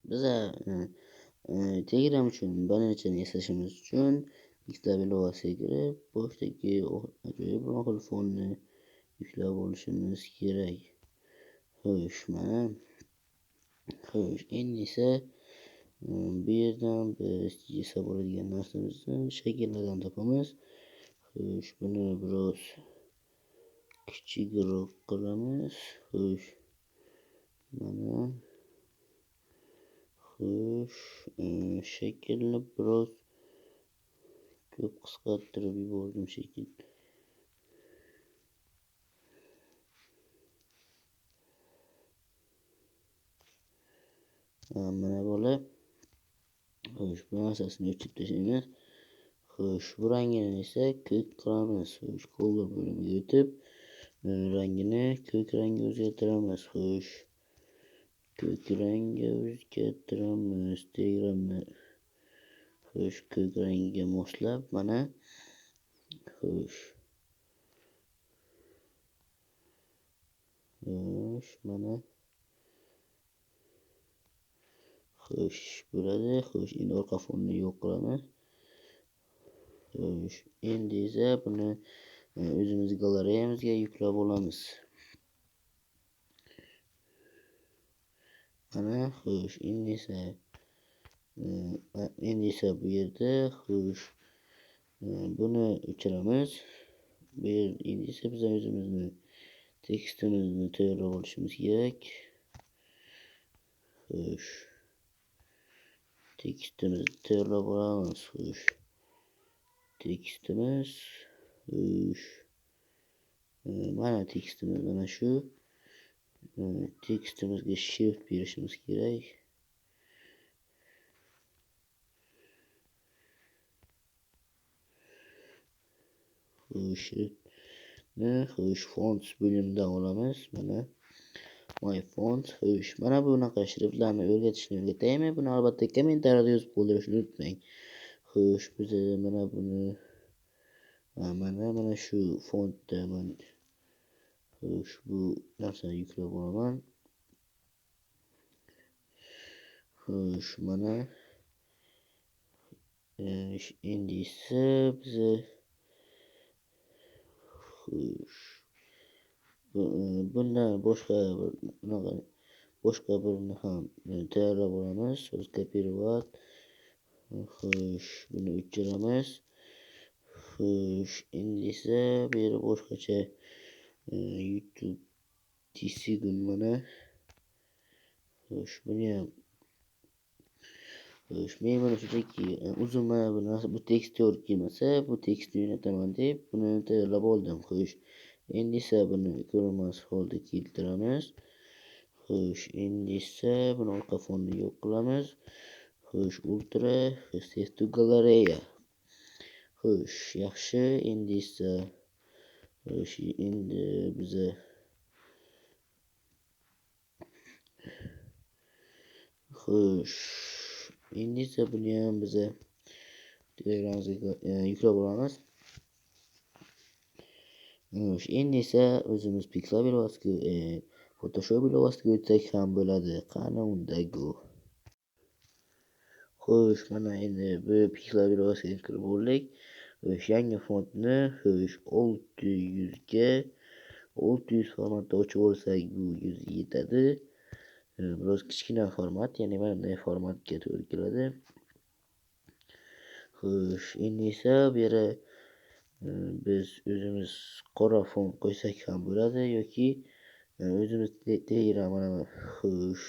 Biza Telegram uchun balanchani yasashimiz uchun Pixlab ilovasiga kirib, boshdagi ajoyib ma'qul fonni yuklab olishimiz kerak. Xo'sh, mana. Xo'sh, endi esa bu yerdan biz yesa bo'ladigan narsamizni shakllardan topamiz. Xo'sh, buni biroz kichikroq qilamiz. Xo'sh, mana. Xo'sh, shaklni biroz ko'p qisqartirib yubordim shekilli. Mana bola. Xo'sh, bu narsasini o'chirib tashlaymiz. Xo'sh, bu rangini esa ko'k qilamiz. Xo'sh, color bo'limiga o'tib, rangini ko'k rangga o'zgartiramiz. Xo'sh, ko'k rangga o'zgartiramiz. Telegramni xo'sh, ko'k rangiga moslab, mana. Xo'sh. Xo'sh, mana. Xo'sh, bo'ladi. Xo'sh, endi orqa fonni yo'q qilamiz. Xo'sh, endi esa buni o'zimiz galereyamizga yuklab olamiz. Mana, xo'sh, endi esa bu yerda, xo'sh, buni o'chiramiz. Bu yer endi esa biz o'zimizni tekstimizni tayyorlab olishimiz kerak. Xo'sh, tekstimizni tayyorlab olamiz. Xo'sh, tekstimiz, xo'sh, mana tekstimiz mana shu. Tekstimizga shift berishimiz kerak. Xo'sh, font bo'limidan olamiz. Mana my font. Xo'sh, mana bunaqa shriftlarni o'rgataymi? Buni albatta kommentariyada yozib qoldirishni unutmang. Xo'sh, biz mana buni mana shu fontda xo'sh, bu narsani yuklab olaman. Xo'sh, mana endi esa biz xo'sh, bundan boshqa birini ham tayyorlab olamiz. So'z kopirovat. Xo'sh, buni o'chiramiz. Xo'sh, endi esa bu yerda boshqacha YouTube desigun mana. Xo'sh, buni ham xo'sh, men buni shunchaki uzun mana bu tekst to'g'ri kelmasa, bu tekstni jo'nataman deb buni tayyorlab oldim. Xo'sh, endi esa buni ko'rinmas holda keltiramiz. Xo'sh, endi esa buni orqa fonni yo'q qilamiz. Xo'sh, ultra save to galereya. Xo'sh, yaxshi. Endi esa xo'sh, endi biz xo'sh, endi esa buni ham biz Telegramimizga yuklab olamiz. Xo'sh, endi esa o'zimiz Pixlab ilovasiga Photoshop ilovasiga o'tsak ham bo'ladi. Qani unda go. Xo'sh, mana endi bu Pixlab ilovasiga kirib oldik. Xo'sh, yangi fontni xo'sh 600 formatda ochib olsak, bu 100 yetadi. Biroz kichkina format, ya'ni mana bunday formatga to'g'ri keladi. Xo'sh, endi esa bu yerga biz o'zimiz qora font qo'ysak ham bo'ladi yoki o'zimiz Telegram mana xo'sh,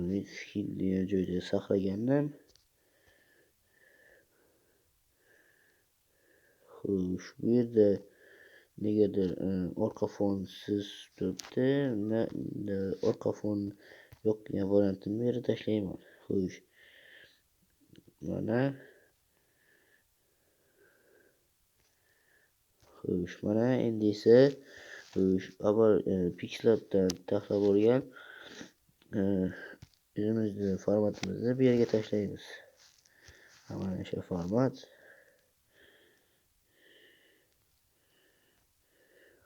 men joyda saqlagandim. Xo'sh, bu yerda negadir orqa fonsiz turibdi. Orqa fon yo'q degan variantni bu yerga tashlayman. Xo'sh, mana. Xo'sh, mana endi esa xo'sh, avval Pixlabdan taxlab olgan o'zimizni formatimizni bu yerga tashlaymiz. Mana shu format.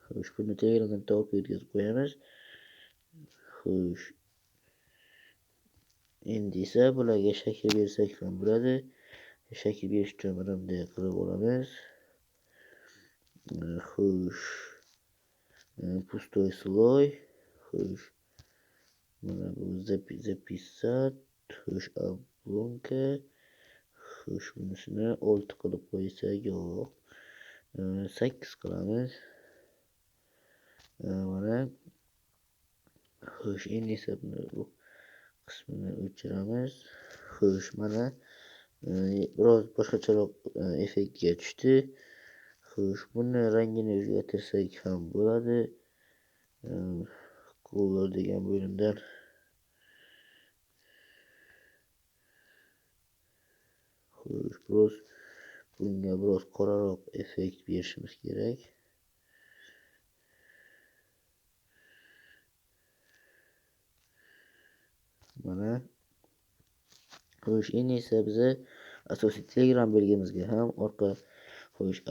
Xo'sh, buni Telegramdan topib o'tkazib qo'yamiz. Xo'sh, Endi esa bularga shakl bersak ham bo'ladi. Shakl berish uchun mana bunday qilib olamiz. Xo'sh, pustoy sloy. Xo'sh, mana bu zapisat. Xo'sh, oblonka. Xo'sh, bunisini 6 qilib qo'ysak, yo'q. 8 qilamiz. Mana. Xo'sh, endi esa bu qismini o'chiramiz. Xo'sh, mana biroz boshqacharoq effektga tushdi. Xo'sh, buni rangini o'zgartirsak ham bo'ladi. Color degan bo'limdan xo'sh, bunga biroz qoraroq effekt berishimiz kerak. Mana. Xo'sh, endi esa biza asosiy Telegram belgimizga ham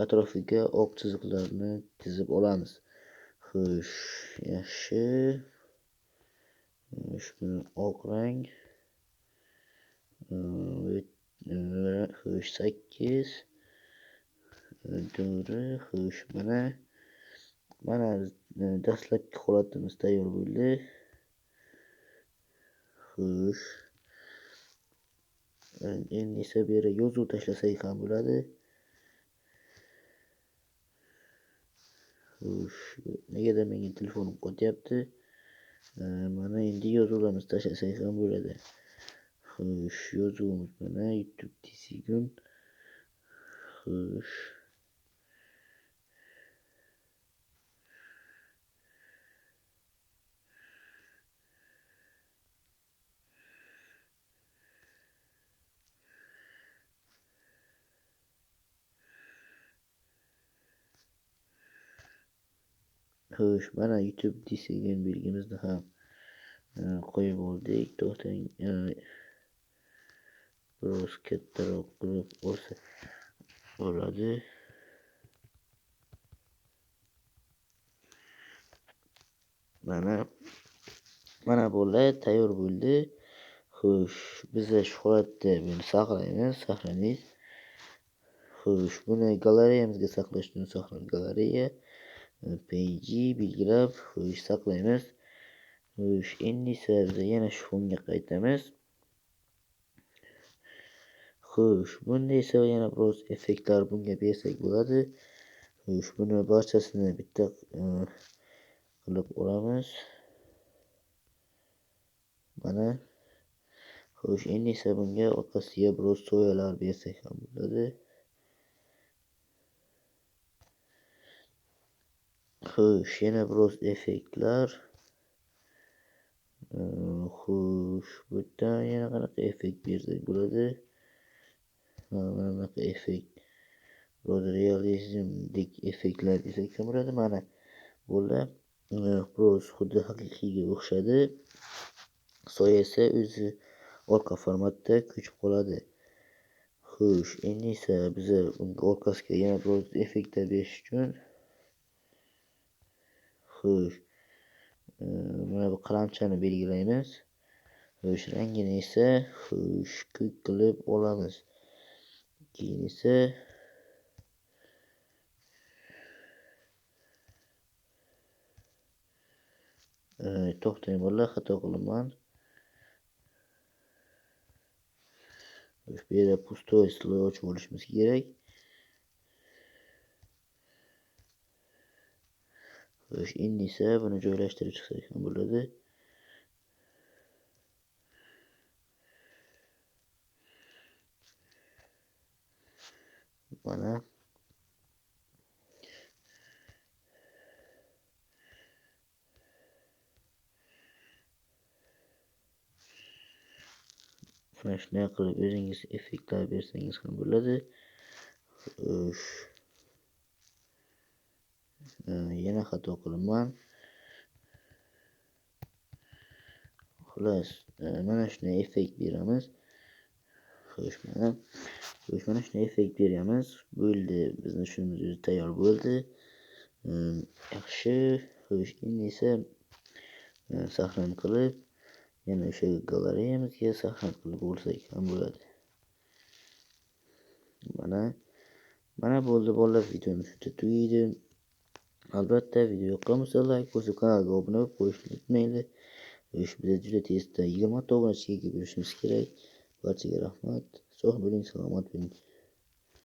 atrofiga oq chiziqlarni chizib olamiz. Xo'sh, yaxshi. Shuni oq rang. Xo'sh, 8. To'g'ri. Xo'sh, mana dastlabki holatimiz tayyor bo'ldi. Xo'sh. Endi esa bu yerga yozuv tashlasak ham bo'ladi. Xo'sh, negadir menga telefonim qotyapti. Mana endi yozuvlarimizni tashlasak ham bo'ladi. Xo'sh, yozuvimiz mana YouTube Desigun. Xo'sh. Xo'sh, mana YouTube Desigun belgimizni ham qo'yib oldik. To'xtang, biroz kattaroq qilib olsa bo'ladi. Mana bo'ldi, tayyor bo'ldi. Xo'sh, biz shu holatda buni saqlaymiz. Xo'sh, buni galereyamizga saqlash uchun galereya, png belgilab, xo'sh, saqlaymiz. Xo'sh, endi esa biz yana shu fonga qaytamiz. Xo'sh, bunda esa yana biroz effektlar bunga bersak bo'ladi. Xo'sh, buni barchasini bitta qilib olamiz. Mana. Xo'sh, endi esa bunga orqasiga biroz soyalar bersak ham bo'ladi. Xo'sh, yana biroz effektlar. Xo'sh, bu yerda yana qanaqa effekt bersak bo'ladi? Mana bunaqa effekt. Biroz realizmdek effektlar bersak ham bo'ladi. Mana bo'ldi. Biroz xuddi haqiqiyga o'xshadi. Soya esa o'zi orqa formatda ko'chib qoladi. Xo'sh, endi esa biz unga orqasiga yana biroz effektlar berish uchun xo'sh, mana bu qalamchani belgilaymiz. Xo'sh, rangini esa ko'k qilib olamiz. Keyin esa to'xtang, bolalar, xato qilibman. Bu yerda pustoy sloy ochib olishimiz kerak. Xo'sh, endi esa buni joylashtirib chiqsak ham bo'ladi. Mana shunday qilib o'zingiz effektlar bersangiz ham bo'ladi. Xo'sh, yana xato qilibman. Xullas, mana shunday effekt beramiz. Xo'sh, mana shunday effekt beramiz. Bo'ldi, bizning ishimiz o'zi tayyor bo'ldi. Yaxshi. Xo'sh, endi esa sahran qilib yana o'sha galereyamizga sahna qilib olsak ham bo'ladi. Mana bo'ldi bolalar, videomiz shunda tugaydi. Albatta video yoqqan bo'lsa like bosib kanalga obuna bo'lib qo'yishni unutmanglar. Biz juda tezda 20 ta obunachiga berishimiz kerak. Barchaga rahmat. Sog' bo'ling, salomat bo'ling.